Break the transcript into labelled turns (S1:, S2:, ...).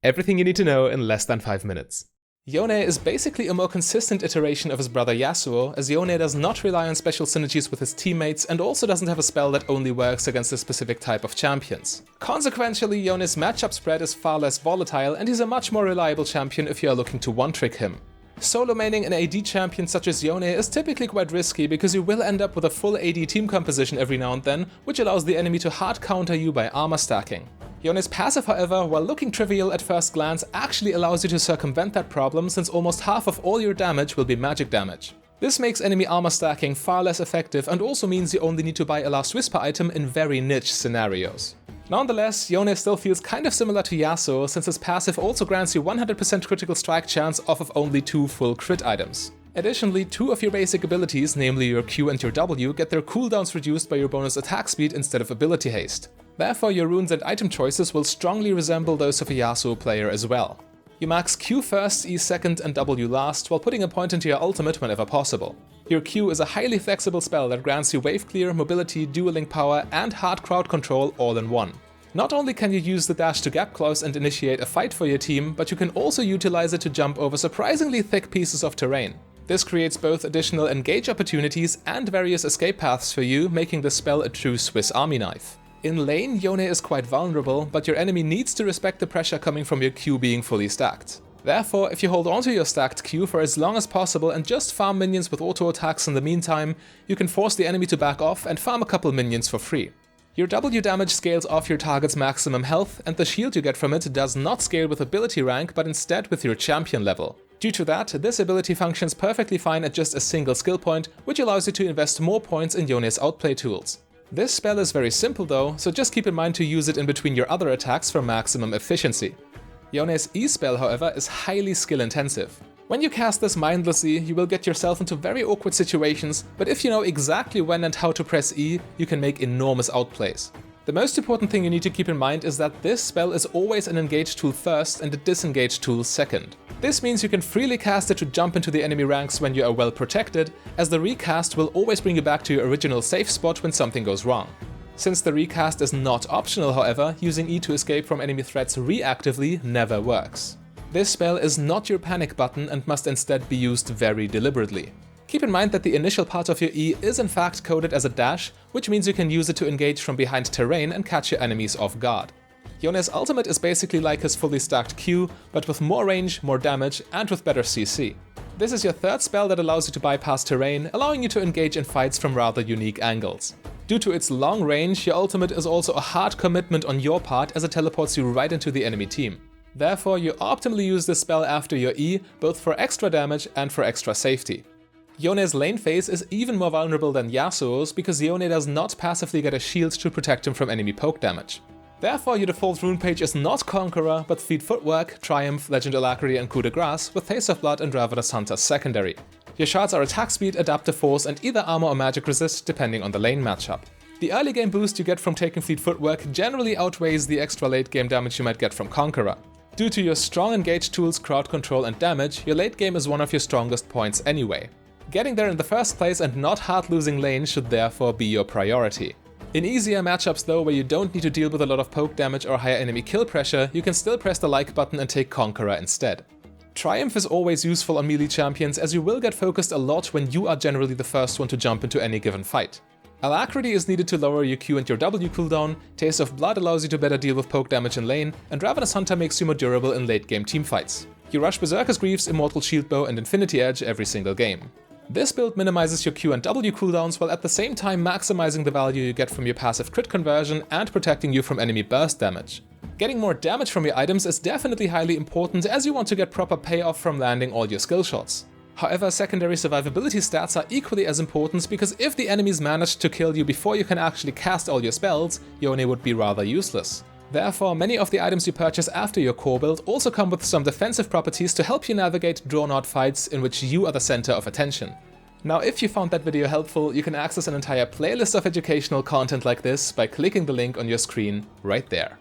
S1: Everything you need to know in less than 5 minutes. Yone is basically a more consistent iteration of his brother Yasuo, as Yone does not rely on special synergies with his teammates and also doesn't have a spell that only works against a specific type of champions. Consequently, Yone's matchup spread is far less volatile, and he's a much more reliable champion if you are looking to one-trick him. Solo maining an AD champion such as Yone is typically quite risky because you will end up with a full AD team composition every now and then, which allows the enemy to hard counter you by armor stacking. Yone's passive, however, while looking trivial at first glance, actually allows you to circumvent that problem, since almost half of all your damage will be magic damage. This makes enemy armor stacking far less effective and also means you only need to buy a Last Whisper item in very niche scenarios. Nonetheless, Yone still feels kind of similar to Yasuo, since his passive also grants you 100% critical strike chance off of only 2 full crit items. Additionally, 2 of your basic abilities, namely your Q and your W, get their cooldowns reduced by your bonus attack speed instead of ability haste. Therefore, your runes and item choices will strongly resemble those of a Yasuo player as well. You max Q first, E second, and W last, while putting a point into your ultimate whenever possible. Your Q is a highly flexible spell that grants you wave clear, mobility, dueling power, and hard crowd control all in one. Not only can you use the dash to gap close and initiate a fight for your team, but you can also utilize it to jump over surprisingly thick pieces of terrain. This creates both additional engage opportunities and various escape paths for you, making this spell a true Swiss Army knife. In lane, Yone is quite vulnerable, but your enemy needs to respect the pressure coming from your Q being fully stacked. Therefore, if you hold onto your stacked Q for as long as possible and just farm minions with auto attacks in the meantime, you can force the enemy to back off and farm a couple minions for free. Your W damage scales off your target's maximum health, and the shield you get from it does not scale with ability rank, but instead with your champion level. Due to that, this ability functions perfectly fine at just a single skill point, which allows you to invest more points in Yone's outplay tools. This spell is very simple though, so just keep in mind to use it in between your other attacks for maximum efficiency. Yone's E spell, however, is highly skill intensive. When you cast this mindlessly, you will get yourself into very awkward situations, but if you know exactly when and how to press E, you can make enormous outplays. The most important thing you need to keep in mind is that this spell is always an engage tool first and a disengage tool second. This means you can freely cast it to jump into the enemy ranks when you are well protected, as the recast will always bring you back to your original safe spot when something goes wrong. Since the recast is not optional, however, using E to escape from enemy threats reactively never works. This spell is not your panic button and must instead be used very deliberately. Keep in mind that the initial part of your E is in fact coded as a dash, which means you can use it to engage from behind terrain and catch your enemies off guard. Yone's ultimate is basically like his fully stacked Q, but with more range, more damage, and with better CC. This is your third spell that allows you to bypass terrain, allowing you to engage in fights from rather unique angles. Due to its long range, your ultimate is also a hard commitment on your part, as it teleports you right into the enemy team. Therefore, you optimally use this spell after your E, both for extra damage and for extra safety. Yone's lane phase is even more vulnerable than Yasuo's because Yone does not passively get a shield to protect him from enemy poke damage. Therefore, your default rune page is not Conqueror, but Fleet Footwork, Triumph, Legend Alacrity, and Coup de Grace, with Taste of Blood and Ravenous Hunter secondary. Your shards are attack speed, adaptive force, and either armor or magic resist, depending on the lane matchup. The early game boost you get from taking Fleet Footwork generally outweighs the extra late game damage you might get from Conqueror. Due to your strong engage tools, crowd control, and damage, your late game is one of your strongest points anyway. Getting there in the first place and not hard losing lanes should therefore be your priority. In easier matchups though, where you don't need to deal with a lot of poke damage or higher enemy kill pressure, you can still press the like button and take Conqueror instead. Triumph is always useful on melee champions, as you will get focused a lot when you are generally the first one to jump into any given fight. Alacrity is needed to lower your Q and your W cooldown, Taste of Blood allows you to better deal with poke damage in lane, and Ravenous Hunter makes you more durable in late game teamfights. You rush Berserker's Greaves, Immortal Shieldbow, and Infinity Edge every single game. This build minimizes your Q and W cooldowns while at the same time maximizing the value you get from your passive crit conversion and protecting you from enemy burst damage. Getting more damage from your items is definitely highly important, as you want to get proper payoff from landing all your skill shots. However, secondary survivability stats are equally as important, because if the enemies manage to kill you before you can actually cast all your spells, Yone would be rather useless. Therefore, many of the items you purchase after your core build also come with some defensive properties to help you navigate drawn-out fights in which you are the center of attention. Now, if you found that video helpful, you can access an entire playlist of educational content like this by clicking the link on your screen right there.